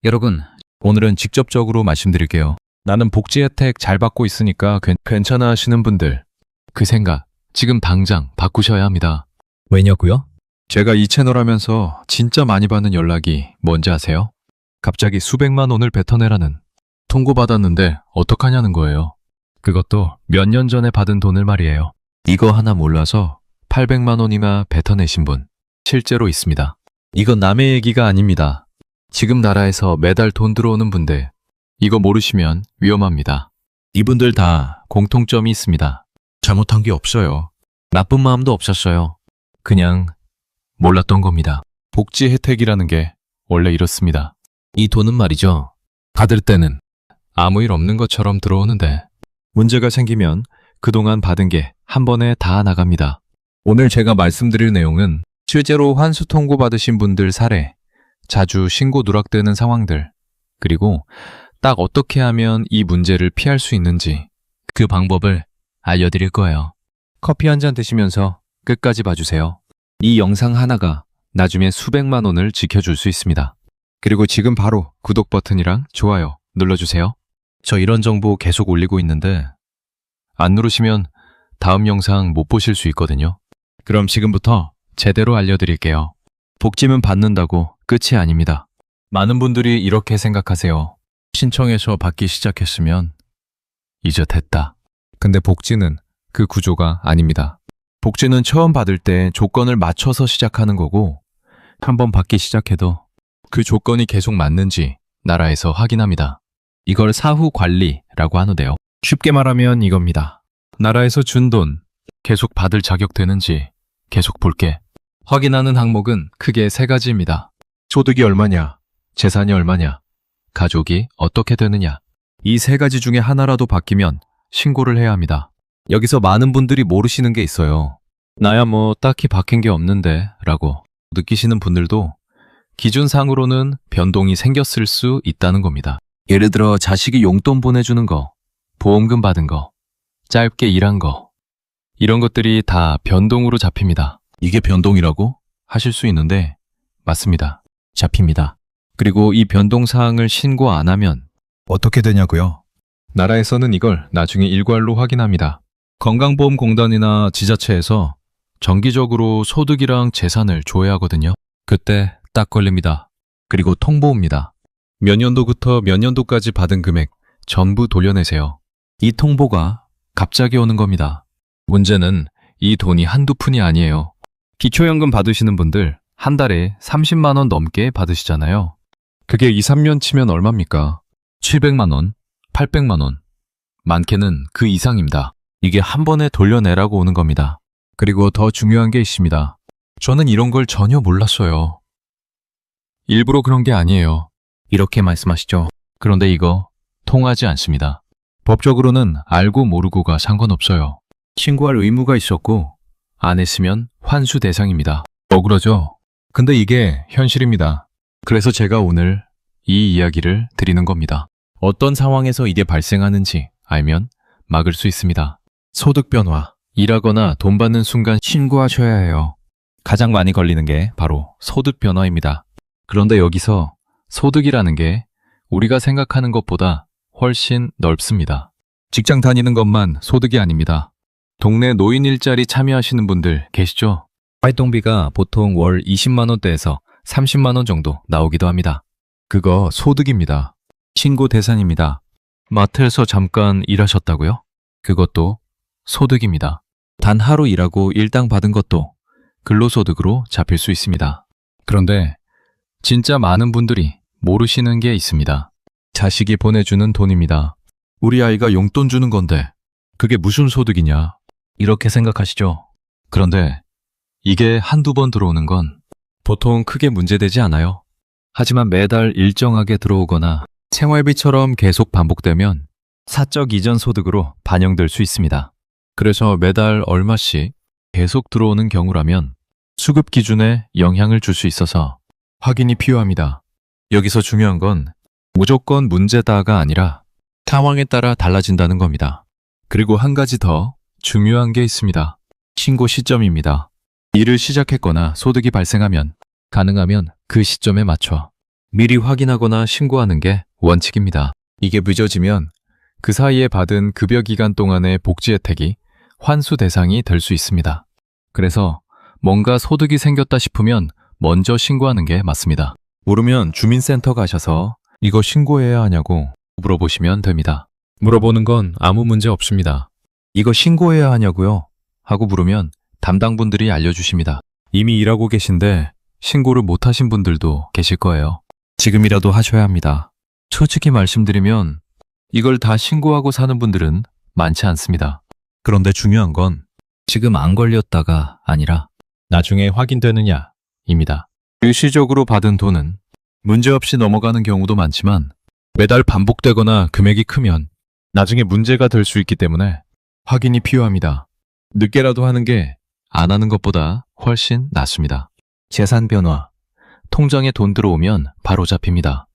여러분, 오늘은 직접적으로 말씀드릴게요. 나는 복지 혜택 잘 받고 있으니까 괜찮아 하시는 분들, 그 생각 지금 당장 바꾸셔야 합니다. 왜냐고요? 제가 이 채널 하면서 진짜 많이 받는 연락이 뭔지 아세요? 갑자기 수백만 원을 뱉어내라는, 통고받았는데 어떡하냐는 거예요. 그것도 몇 년 전에 받은 돈을 말이에요. 이거 하나 몰라서 800만 원이나 뱉어내신 분 실제로 있습니다. 이건 남의 얘기가 아닙니다. 지금 나라에서 매달 돈 들어오는 분들, 이거 모르시면 위험합니다. 이분들 다 공통점이 있습니다. 잘못한 게 없어요. 나쁜 마음도 없었어요. 그냥 몰랐던 겁니다. 복지 혜택이라는 게 원래 이렇습니다. 이 돈은 말이죠, 받을 때는 아무 일 없는 것처럼 들어오는데 문제가 생기면 그동안 받은 게 한 번에 다 나갑니다. 오늘 제가 말씀드릴 내용은 실제로 환수 통고 받으신 분들 사례, 자주 신고 누락되는 상황들, 그리고 딱 어떻게 하면 이 문제를 피할 수 있는지 그 방법을 알려드릴 거예요. 커피 한 잔 드시면서 끝까지 봐주세요. 이 영상 하나가 나중에 수백만 원을 지켜줄 수 있습니다. 그리고 지금 바로 구독 버튼이랑 좋아요 눌러주세요. 저 이런 정보 계속 올리고 있는데 안 누르시면 다음 영상 못 보실 수 있거든요. 그럼 지금부터 제대로 알려드릴게요. 복지는 받는다고 끝이 아닙니다. 많은 분들이 이렇게 생각하세요. 신청해서 받기 시작했으면 이제 됐다. 근데 복지는 그 구조가 아닙니다. 복지는 처음 받을 때 조건을 맞춰서 시작하는 거고, 한번 받기 시작해도 그 조건이 계속 맞는지 나라에서 확인합니다. 이걸 사후 관리라고 하는데요. 쉽게 말하면 이겁니다. 나라에서 준 돈 계속 받을 자격 되는지 계속 볼게. 확인하는 항목은 크게 세 가지입니다. 소득이 얼마냐, 재산이 얼마냐, 가족이 어떻게 되느냐. 이 세 가지 중에 하나라도 바뀌면 신고를 해야 합니다. 여기서 많은 분들이 모르시는 게 있어요. 나야 뭐 딱히 바뀐 게 없는데 라고 느끼시는 분들도 기준상으로는 변동이 생겼을 수 있다는 겁니다. 예를 들어 자식이 용돈 보내주는 거, 보험금 받은 거, 짧게 일한 거, 이런 것들이 다 변동으로 잡힙니다. 이게 변동이라고 하실 수 있는데 맞습니다. 잡힙니다. 그리고 이 변동 사항을 신고 안 하면 어떻게 되냐고요? 나라에서는 이걸 나중에 일괄로 확인합니다. 건강보험공단이나 지자체에서 정기적으로 소득이랑 재산을 조회하거든요. 그때 딱 걸립니다. 그리고 통보입니다. 몇 년도부터 몇 년도까지 받은 금액 전부 돌려내세요. 이 통보가 갑자기 오는 겁니다. 문제는 이 돈이 한두 푼이 아니에요. 기초연금 받으시는 분들 한 달에 30만 원 넘게 받으시잖아요. 그게 2, 3년 치면 얼마입니까? 700만 원, 800만 원, 많게는 그 이상입니다. 이게 한 번에 돌려내라고 오는 겁니다. 그리고 더 중요한 게 있습니다. 저는 이런 걸 전혀 몰랐어요. 일부러 그런 게 아니에요. 이렇게 말씀하시죠. 그런데 이거 통하지 않습니다. 법적으로는 알고 모르고가 상관없어요. 신고할 의무가 있었고 안 했으면 환수 대상입니다. 억울하죠? 근데 이게 현실입니다. 그래서 제가 오늘 이 이야기를 드리는 겁니다. 어떤 상황에서 이게 발생하는지 알면 막을 수 있습니다. 소득 변화, 일하거나 돈 받는 순간 신고하셔야 해요. 가장 많이 걸리는 게 바로 소득 변화입니다. 그런데 여기서 소득이라는 게 우리가 생각하는 것보다 훨씬 넓습니다. 직장 다니는 것만 소득이 아닙니다. 동네 노인 일자리 참여하시는 분들 계시죠? 활동비가 보통 월 20만 원대에서 30만 원 정도 나오기도 합니다. 그거 소득입니다. 신고 대상입니다. 마트에서 잠깐 일하셨다고요? 그것도 소득입니다. 단 하루 일하고 일당 받은 것도 근로소득으로 잡힐 수 있습니다. 그런데 진짜 많은 분들이 모르시는 게 있습니다. 자식이 보내주는 돈입니다. 우리 아이가 용돈 주는 건데 그게 무슨 소득이냐, 이렇게 생각하시죠? 그런데 이게 한두 번 들어오는 건 보통 크게 문제되지 않아요. 하지만 매달 일정하게 들어오거나 생활비처럼 계속 반복되면 사적 이전 소득으로 반영될 수 있습니다. 그래서 매달 얼마씩 계속 들어오는 경우라면 수급 기준에 영향을 줄 수 있어서 확인이 필요합니다. 여기서 중요한 건 무조건 문제다가 아니라 상황에 따라 달라진다는 겁니다. 그리고 한 가지 더 중요한 게 있습니다. 신고 시점입니다. 일을 시작했거나 소득이 발생하면 가능하면 그 시점에 맞춰 미리 확인하거나 신고하는 게 원칙입니다. 이게 늦어지면 그 사이에 받은 급여 기간 동안의 복지 혜택이 환수 대상이 될 수 있습니다. 그래서 뭔가 소득이 생겼다 싶으면 먼저 신고하는 게 맞습니다. 모르면 주민센터 가셔서 이거 신고해야 하냐고 물어보시면 됩니다. 물어보는 건 아무 문제 없습니다. 이거 신고해야 하냐고요? 하고 물으면 담당 분들이 알려주십니다. 이미 일하고 계신데 신고를 못 하신 분들도 계실 거예요. 지금이라도 하셔야 합니다. 솔직히 말씀드리면 이걸 다 신고하고 사는 분들은 많지 않습니다. 그런데 중요한 건 지금 안 걸렸다가 아니라 나중에 확인되느냐입니다. 일시적으로 받은 돈은 문제없이 넘어가는 경우도 많지만 매달 반복되거나 금액이 크면 나중에 문제가 될 수 있기 때문에 확인이 필요합니다. 늦게라도 하는 게 안 하는 것보다 훨씬 낫습니다. 재산 변화. 통장에 돈 들어오면 바로 잡힙니다.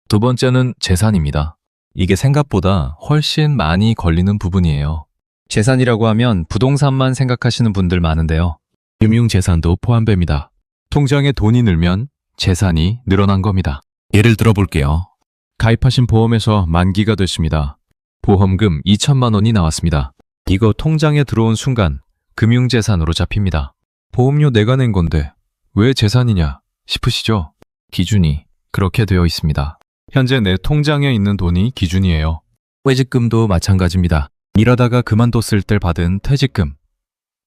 두 번째는 재산입니다. 이게 생각보다 훨씬 많이 걸리는 부분이에요. 재산이라고 하면 부동산만 생각하시는 분들 많은데요. 금융재산도 포함됩니다. 통장에 돈이 늘면 재산이 늘어난 겁니다. 예를 들어 볼게요. 가입하신 보험에서 만기가 됐습니다. 보험금 2천만 원이 나왔습니다. 이거 통장에 들어온 순간 금융재산으로 잡힙니다. 보험료 내가 낸 건데 왜 재산이냐 싶으시죠? 기준이 그렇게 되어 있습니다. 현재 내 통장에 있는 돈이 기준이에요. 퇴직금도 마찬가지입니다. 일하다가 그만뒀을 때 받은 퇴직금.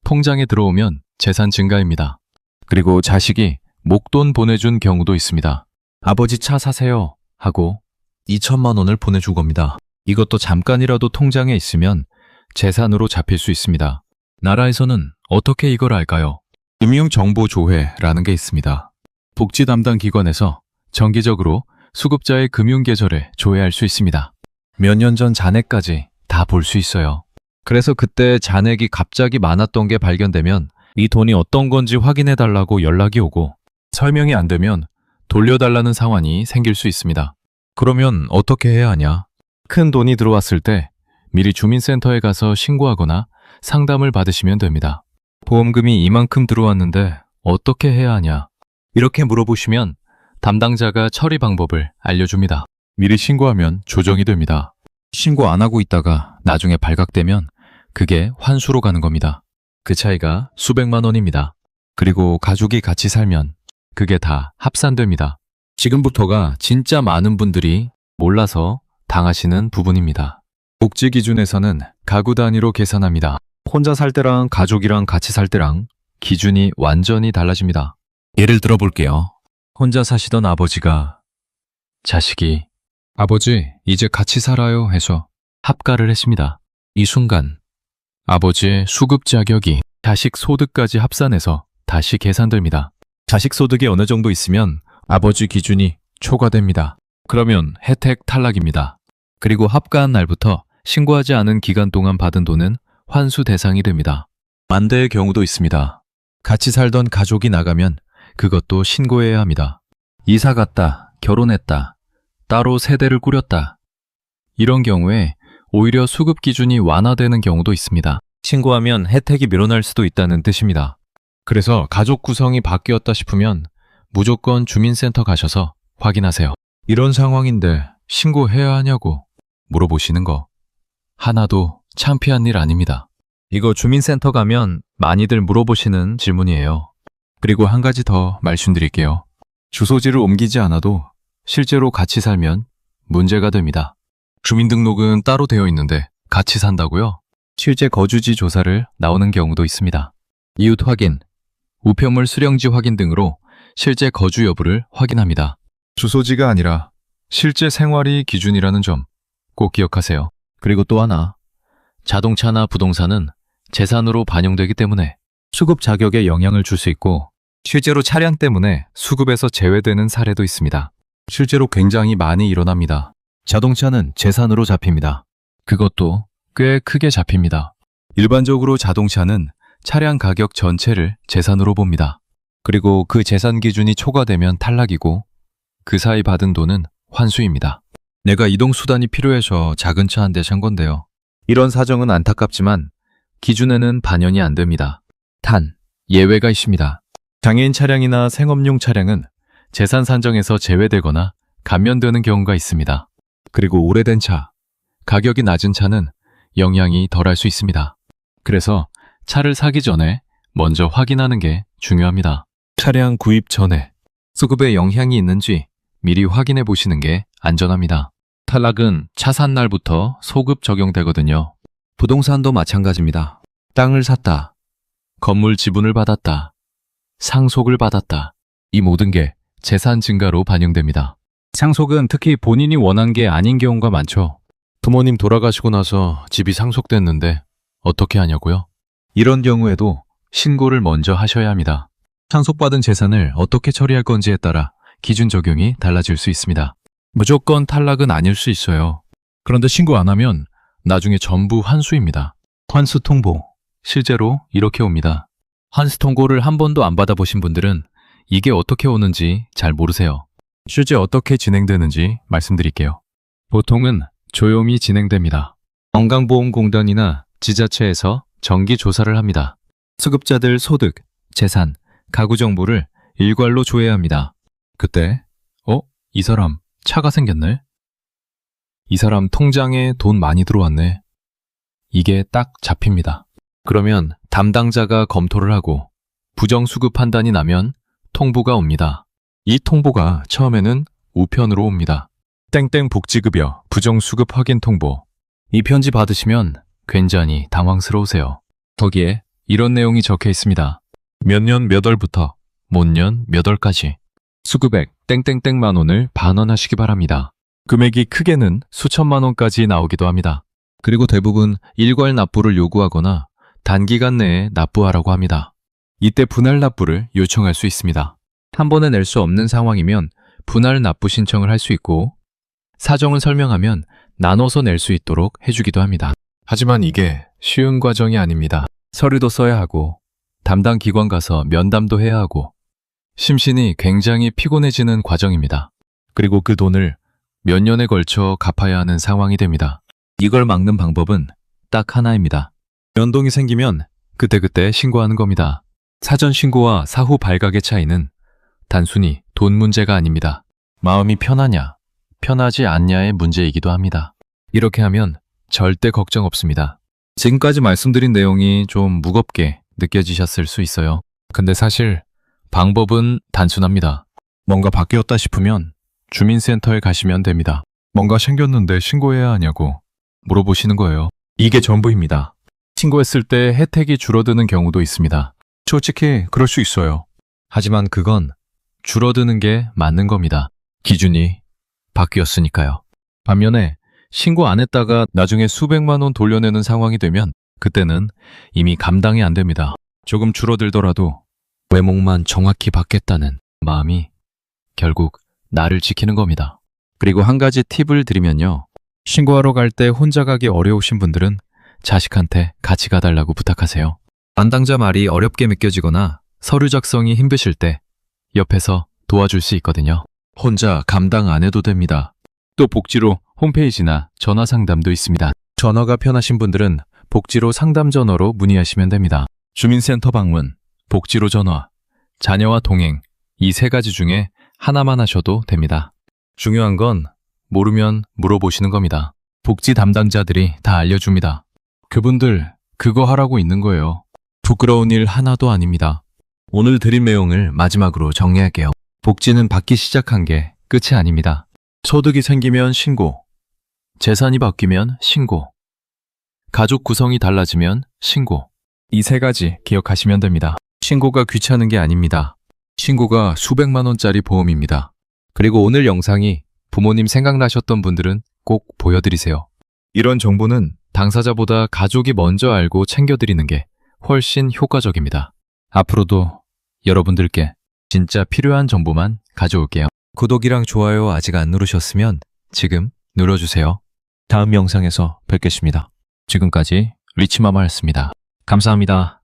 통장에 들어오면 재산 증가입니다. 그리고 자식이 목돈 보내준 경우도 있습니다. 아버지 차 사세요 하고 2천만 원을 보내줄 겁니다. 이것도 잠깐이라도 통장에 있으면 재산으로 잡힐 수 있습니다. 나라에서는 어떻게 이걸 알까요? 금융정보조회라는 게 있습니다. 복지 담당 기관에서 정기적으로 수급자의 금융계좌를 조회할 수 있습니다. 몇 년 전 잔액까지 다 볼 수 있어요. 그래서 그때 잔액이 갑자기 많았던 게 발견되면 이 돈이 어떤 건지 확인해달라고 연락이 오고 설명이 안 되면 돌려달라는 상황이 생길 수 있습니다. 그러면 어떻게 해야 하냐? 큰 돈이 들어왔을 때 미리 주민센터에 가서 신고하거나 상담을 받으시면 됩니다. 보험금이 이만큼 들어왔는데 어떻게 해야 하냐? 이렇게 물어보시면 담당자가 처리 방법을 알려줍니다. 미리 신고하면 조정이 됩니다. 신고 안 하고 있다가 나중에 발각되면 그게 환수로 가는 겁니다. 그 차이가 수백만 원입니다. 그리고 가족이 같이 살면 그게 다 합산됩니다. 지금부터가 진짜 많은 분들이 몰라서 당하시는 부분입니다. 복지 기준에서는 가구 단위로 계산합니다. 혼자 살 때랑 가족이랑 같이 살 때랑 기준이 완전히 달라집니다. 예를 들어 볼게요. 혼자 사시던 아버지가 자식이 아버지 이제 같이 살아요 해서 합가를 했습니다. 이 순간 아버지의 수급 자격이 자식 소득까지 합산해서 다시 계산됩니다. 자식 소득이 어느 정도 있으면 아버지 기준이 초과됩니다. 그러면 혜택 탈락입니다. 그리고 합가한 날부터 신고하지 않은 기간 동안 받은 돈은 환수 대상이 됩니다. 반대의 경우도 있습니다. 같이 살던 가족이 나가면 그것도 신고해야 합니다. 이사 갔다, 결혼했다, 따로 세대를 꾸렸다. 이런 경우에 오히려 수급 기준이 완화되는 경우도 있습니다. 신고하면 혜택이 밀어날 수도 있다는 뜻입니다. 그래서 가족 구성이 바뀌었다 싶으면 무조건 주민센터 가셔서 확인하세요. 이런 상황인데 신고해야 하냐고 물어보시는 거 하나도 창피한 일 아닙니다. 이거 주민센터 가면 많이들 물어보시는 질문이에요. 그리고 한 가지 더 말씀드릴게요. 주소지를 옮기지 않아도 실제로 같이 살면 문제가 됩니다. 주민등록은 따로 되어 있는데 같이 산다고요? 실제 거주지 조사를 나오는 경우도 있습니다. 이웃 확인, 우편물 수령지 확인 등으로 실제 거주 여부를 확인합니다. 주소지가 아니라 실제 생활이 기준이라는 점 꼭 기억하세요. 그리고 또 하나, 자동차나 부동산은 재산으로 반영되기 때문에 수급 자격에 영향을 줄 수 있고 실제로 차량 때문에 수급에서 제외되는 사례도 있습니다. 실제로 굉장히 많이 일어납니다. 자동차는 재산으로 잡힙니다. 그것도 꽤 크게 잡힙니다. 일반적으로 자동차는 차량 가격 전체를 재산으로 봅니다. 그리고 그 재산 기준이 초과되면 탈락이고 그 사이 받은 돈은 환수입니다. 내가 이동수단이 필요해서 작은 차 한 대 산 건데요. 이런 사정은 안타깝지만 기준에는 반영이 안 됩니다. 단, 예외가 있습니다. 장애인 차량이나 생업용 차량은 재산 산정에서 제외되거나 감면되는 경우가 있습니다. 그리고 오래된 차, 가격이 낮은 차는 영향이 덜할 수 있습니다. 그래서 차를 사기 전에 먼저 확인하는 게 중요합니다. 차량 구입 전에 수급에 영향이 있는지 미리 확인해 보시는 게 안전합니다. 탈락은 차 산 날부터 소급 적용되거든요. 부동산도 마찬가지입니다. 땅을 샀다, 건물 지분을 받았다, 상속을 받았다. 이 모든 게 재산 증가로 반영됩니다. 상속은 특히 본인이 원한 게 아닌 경우가 많죠. 부모님 돌아가시고 나서 집이 상속됐는데 어떻게 하냐고요? 이런 경우에도 신고를 먼저 하셔야 합니다. 상속받은 재산을 어떻게 처리할 건지에 따라 기준 적용이 달라질 수 있습니다. 무조건 탈락은 아닐 수 있어요. 그런데 신고 안 하면 나중에 전부 환수입니다. 환수 통보. 실제로 이렇게 옵니다. 환수 통보를 한 번도 안 받아보신 분들은 이게 어떻게 오는지 잘 모르세요. 실제 어떻게 진행되는지 말씀드릴게요. 보통은 조용히 진행됩니다. 건강보험공단이나 지자체에서 정기 조사를 합니다. 수급자들 소득, 재산, 가구 정보를 일괄로 조회합니다. 그때 이 사람 차가 생겼네? 이 사람 통장에 돈 많이 들어왔네. 이게 딱 잡힙니다. 그러면 담당자가 검토를 하고 부정수급 판단이 나면 통보가 옵니다. 이 통보가 처음에는 우편으로 옵니다. 땡땡 복지급여 부정수급 확인 통보. 이 편지 받으시면 굉장히 당황스러우세요. 거기에 이런 내용이 적혀 있습니다. 몇 년 몇 월부터 못 년 몇 월까지 수급액 땡땡땡만 원을 반환하시기 바랍니다. 금액이 크게는 수천만 원까지 나오기도 합니다. 그리고 대부분 일괄 납부를 요구하거나 단기간 내에 납부하라고 합니다. 이때 분할 납부를 요청할 수 있습니다. 한 번에 낼 수 없는 상황이면 분할 납부 신청을 할 수 있고 사정을 설명하면 나눠서 낼 수 있도록 해주기도 합니다. 하지만 이게 쉬운 과정이 아닙니다. 서류도 써야 하고 담당 기관 가서 면담도 해야 하고 심신이 굉장히 피곤해지는 과정입니다. 그리고 그 돈을 몇 년에 걸쳐 갚아야 하는 상황이 됩니다. 이걸 막는 방법은 딱 하나입니다. 변동이 생기면 그때그때 신고하는 겁니다. 사전 신고와 사후 발각의 차이는 단순히 돈 문제가 아닙니다. 마음이 편하냐, 편하지 않냐의 문제이기도 합니다. 이렇게 하면 절대 걱정 없습니다. 지금까지 말씀드린 내용이 좀 무겁게 느껴지셨을 수 있어요. 근데 사실 방법은 단순합니다. 뭔가 바뀌었다 싶으면 주민센터에 가시면 됩니다. 뭔가 생겼는데 신고해야 하냐고 물어보시는 거예요. 이게 전부입니다. 신고했을 때 혜택이 줄어드는 경우도 있습니다. 솔직히 그럴 수 있어요. 하지만 그건 줄어드는 게 맞는 겁니다. 기준이 바뀌었으니까요. 반면에 신고 안 했다가 나중에 수백만 원 돌려내는 상황이 되면 그때는 이미 감당이 안 됩니다. 조금 줄어들더라도 외목만 정확히 받겠다는 마음이 결국 나를 지키는 겁니다. 그리고 한 가지 팁을 드리면요. 신고하러 갈 때 혼자 가기 어려우신 분들은 자식한테 같이 가달라고 부탁하세요. 담당자 말이 어렵게 느껴지거나 서류 작성이 힘드실 때 옆에서 도와줄 수 있거든요. 혼자 감당 안 해도 됩니다. 또 복지로 홈페이지나 전화 상담도 있습니다. 전화가 편하신 분들은 복지로 상담 전화로 문의하시면 됩니다. 주민센터 방문, 복지로 전화, 자녀와 동행 이 세 가지 중에 하나만 하셔도 됩니다. 중요한 건 모르면 물어보시는 겁니다. 복지 담당자들이 다 알려줍니다. 그분들 그거 하라고 있는 거예요. 부끄러운 일 하나도 아닙니다. 오늘 드린 내용을 마지막으로 정리할게요. 복지는 받기 시작한 게 끝이 아닙니다. 소득이 생기면 신고, 재산이 바뀌면 신고, 가족 구성이 달라지면 신고. 이 세 가지 기억하시면 됩니다. 신고가 귀찮은 게 아닙니다. 신고가 수백만 원짜리 보험입니다. 그리고 오늘 영상이 부모님 생각나셨던 분들은 꼭 보여드리세요. 이런 정보는 당사자보다 가족이 먼저 알고 챙겨드리는 게 훨씬 효과적입니다. 앞으로도 여러분들께 진짜 필요한 정보만 가져올게요. 구독이랑 좋아요 아직 안 누르셨으면 지금 눌러주세요. 다음 영상에서 뵙겠습니다. 지금까지 리치마마였습니다. 감사합니다.